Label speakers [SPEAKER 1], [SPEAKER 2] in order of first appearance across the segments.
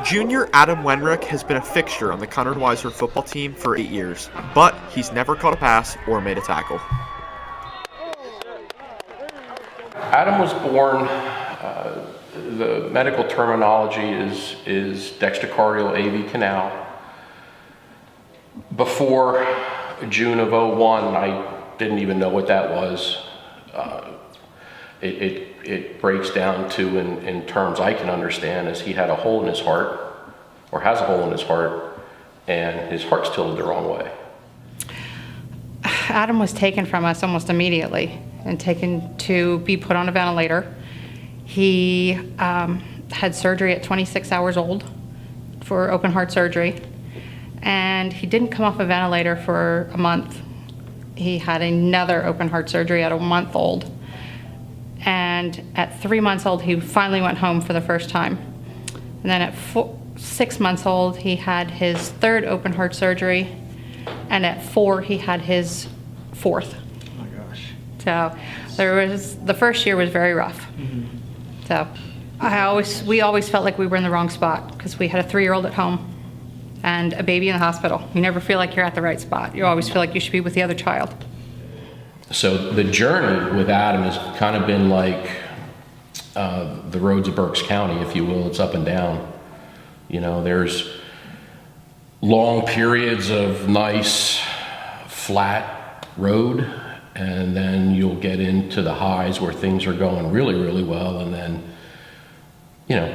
[SPEAKER 1] Junior Adam Wenrick has been a fixture on the Conrad Weiser football team for 8 years, but he's never caught a pass or made a tackle.
[SPEAKER 2] Adam was born, the medical terminology is dextrocardial AV canal. Before June of '01, I didn't even know what that was. It breaks down to, in terms I can understand, is he had a hole in his heart, or has a hole in his heart, and his heart's tilted the wrong way.
[SPEAKER 3] Adam was taken from us almost immediately and taken to be put on a ventilator. He had surgery at 26 hours old for open heart surgery, and he didn't come off a ventilator for a month. He had another open heart surgery at a month old, and at 3 months old he finally went home for the first time. And then at 6 months old he had his third open heart surgery, and at 4 he had his fourth.
[SPEAKER 4] Oh my gosh.
[SPEAKER 3] So the first year was very rough. So we always felt like we were in the wrong spot because we had a 3-year-old at home and a baby in the hospital. You never feel like you're at the right spot. You always feel like you should be with the other child.
[SPEAKER 2] So the journey with Adam has kind of been like the roads of Berks County, if you will. It's up and down. You know, there's long periods of nice, flat road, and then you'll get into the highs where things are going really, really well, and then, you know,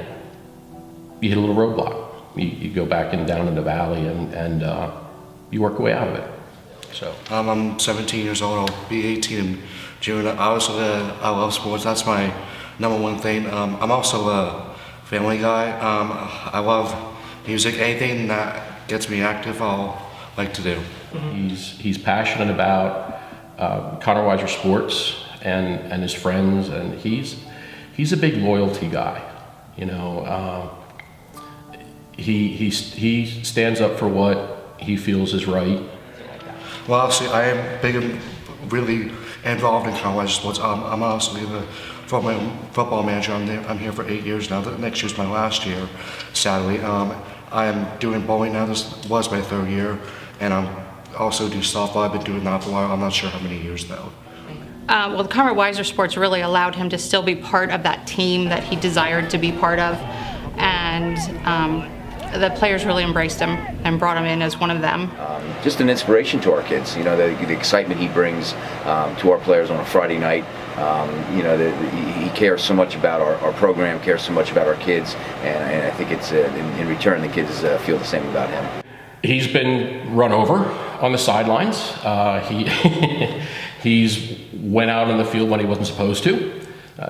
[SPEAKER 2] you hit a little roadblock. You go back down in the valley, and you work your way out of it. So
[SPEAKER 4] I'm 17 years old. I'll be 18 in June. I love sports. That's my number one thing. I'm also a family guy. I love music. Anything that gets me active, I'll like to do.
[SPEAKER 2] He's passionate about Conrad Weiser sports and his friends, and he's a big loyalty guy. You know, he stands up for what he feels is right.
[SPEAKER 4] Well, obviously, I am big and really involved in Conrad Weiser sports. I'm also the football manager. I'm here for 8 years now. Next year's my last year, sadly. I am doing bowling now. This was my 3rd year, and I'm also do softball. I've been doing that for a while. I'm not sure how many years though.
[SPEAKER 3] Well, the Conrad Weiser sports really allowed him to still be part of that team that he desired to be part of, and the players really embraced him and brought him in as one of them.
[SPEAKER 5] Just an inspiration to our kids. You know, the excitement he brings to our players on a Friday night. You know, he cares so much about our program, cares so much about our kids, and I think it's in return the kids feel the same about him.
[SPEAKER 2] He's been run over on the sidelines. He's went out on the field when he wasn't supposed to.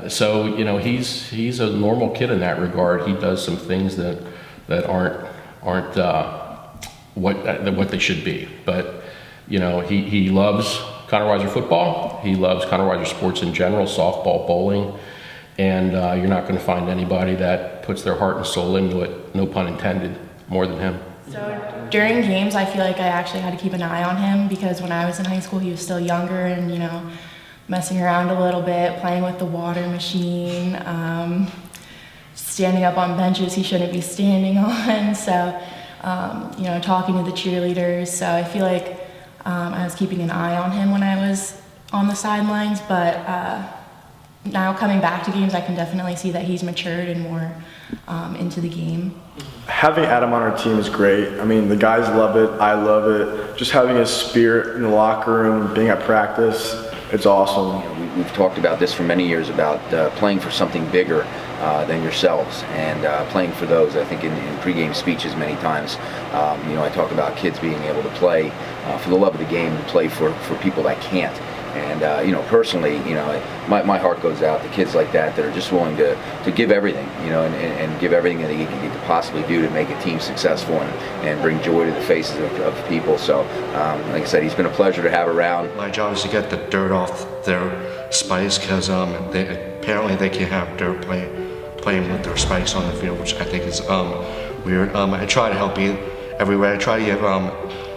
[SPEAKER 2] So you know, he's a normal kid in that regard. He does some things that aren't what they should be. But you know, he loves Conrad Weiser football. He loves Conrad Weiser sports in general, softball, bowling, and you're not going to find anybody that puts their heart and soul into it, no pun intended, more than him.
[SPEAKER 6] So during games, I feel like I actually had to keep an eye on him because when I was in high school, he was still younger and, you know, messing around a little bit, playing with the water machine, standing up on benches he shouldn't be standing on. So, you know, talking to the cheerleaders. So I feel like I was keeping an eye on him when I was on the sidelines, but now coming back to games, I can definitely see that he's matured and more into the game.
[SPEAKER 7] Having Adam on our team is great. I mean, the guys love it. I love it. Just having his spirit in the locker room, being at practice, it's awesome.
[SPEAKER 5] You know, we've talked about this for many years about playing for something bigger than yourselves and playing for those. I think in pregame speeches many times, you know, I talk about kids being able to play for the love of the game and play for people that can't. And you know, personally, you know, my heart goes out to kids like that are just willing to give everything, you know, and give everything that they can possibly do to make a team successful and bring joy to the faces of people. So, like I said, he's been a pleasure to have around.
[SPEAKER 4] My job is to get the dirt off their spikes because apparently they can't have dirt playing with their spikes on the field, which I think is weird. I try to help you everywhere. I try to give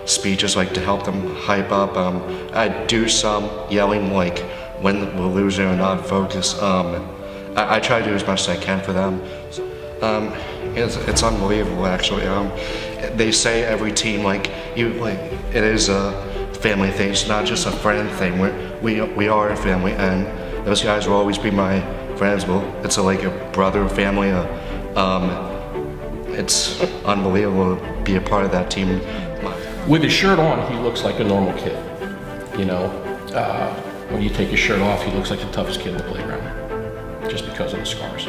[SPEAKER 4] speeches like to help them hype up. I do some yelling like when we're losing or not focus. I try to do as much as I can for them. It's unbelievable, actually. They say every team, it is a family thing. It's not just a friend thing. We are a family, and those guys will always be my friends. Well, it's like a brother, family. It's unbelievable to be a part of that team.
[SPEAKER 2] With his shirt on, he looks like a normal kid. You know, when you take his shirt off, he looks like the toughest kid in the playground, just because of the scars.